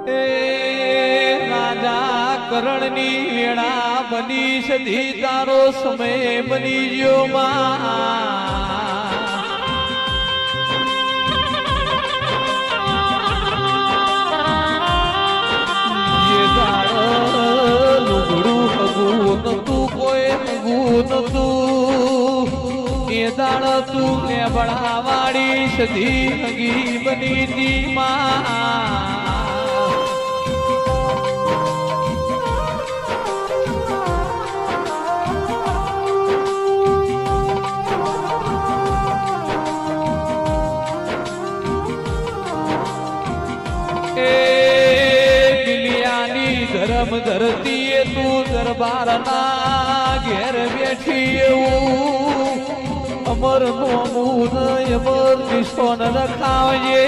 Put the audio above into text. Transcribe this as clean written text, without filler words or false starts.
એ રાજા કરણની વેળા બની સધી તારો સમય બની ગયો લુગડું હગું નતું કોઈ હગું નતું એ દાળ તું ને બળાવાળી સધી હગી બની તી ધરમ ધરતી તું દરબાર ના ઘેર બેઠી એવું અમર નોમું અમર નિશોન રખાવજે